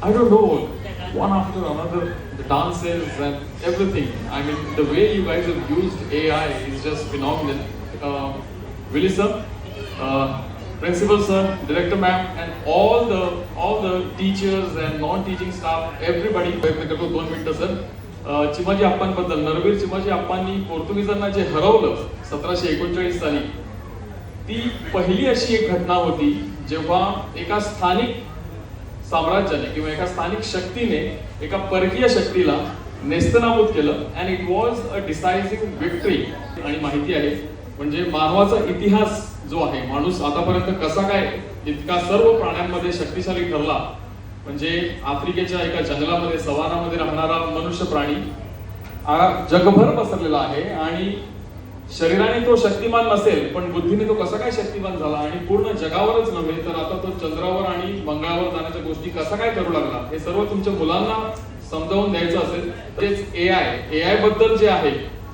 I don't know, one after another, the dances and everything. I mean, the way you guys have used AI is just phenomenal. Willie sir, principal sir, director ma'am, and all the teachers and non-teaching staff, everybody. प्रयत्न करतो 2 मिनिटं sir. Chimaji अप्पांबद्दल, नरवीर चिमाजी अप्पांनी पोर्तुगीजांना जे हरवलं 1739 साली, ती पहिली अशी एक घटना होती जेव्हा एका स्थानिक साम्राज्याने किंवा एका स्थानिक शक्तीने एका परकीय शक्तीला नेस्तनाबूत केलं. And it was a deciding victory. आणि माहिती आहे म्हणजे मानवाचा इतिहास जो आहे, माणूस आतापर्यंत कसा काय इतका सर्व प्राण्यांमध्ये शक्तिशाली ठरला, म्हणजे आफ्रिकेच्या एका जंगलामध्ये सवानामध्ये राहणारा मनुष्य प्राणी जगभर पसरलेला आहे. आणि शरीराने तो शक्तिमान नसेल पण बुद्धीने तो कसा काय शक्तिमान झाला, आणि पूर्ण जगावरच नव्हे तर आता तो चंद्रावर आणि मंगळावर जाण्याच्या गोष्टी कसा काय करू लागला, हे सर्व तुमच्या मुलांना समजावून द्यायचं असेल तेच एआय बद्दल जे आहे.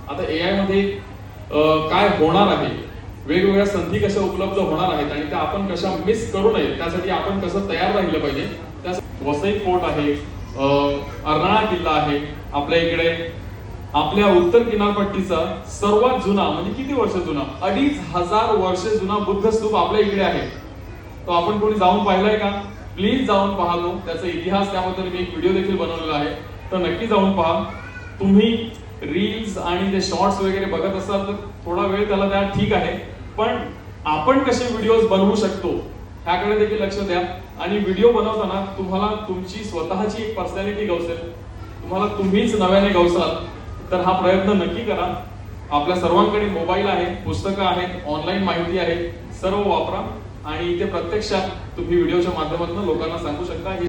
आता एआय मध्ये काय होणार आहे, वेगवेगळ्या संधी कशा उपलब्ध होणार आहेत आणि त्या आपण कशा मिस करू नये, त्यासाठी आपण कसं तयार राहिलं पाहिजे. त्या वसई फोर्ट आहे, अर्नाळा किल्ला आहे आपल्या इकडे. आपल्या उत्तर किनारपट्टीचा सर्वात जुना, म्हणजे किती वर्ष जुना, 2500 वर्ष जुना बुद्ध स्तूप आपल्या इकडे आहे. तो आपण कोणी जाऊन पाहिलाय का? प्लीज जाऊन पहा. तो त्याचा इतिहास, त्याबद्दल मी एक व्हिडिओ देखील बनवलेला आहे, तर नक्की जाऊन पहा. तुम्ही रील्स आणि ते शॉर्ट्स वगैरे बघत असाल तर थोडा वेळ त्याला द्या, ठीक आहे, पण आपण कसे व्हिडिओज बनवू शकतो ह्याकडे देखील लक्ष द्या. आणि व्हिडिओ बनवताना तुम्हाला तुमची स्वतःची एक पर्सनॅलिटी गवसेल, तुम्हाला तुम्हीच नव्याने गवसाल, तर हा प्रयत्न नक्की करा. आपल्या सर्वांकडे मोबाईल आहे, पुस्तकं आहेत, ऑनलाईन माहिती आहे, सर्व वापरा आणि ते प्रत्यक्षात तुम्ही व्हिडिओच्या माध्यमातून लोकांना सांगू शकता.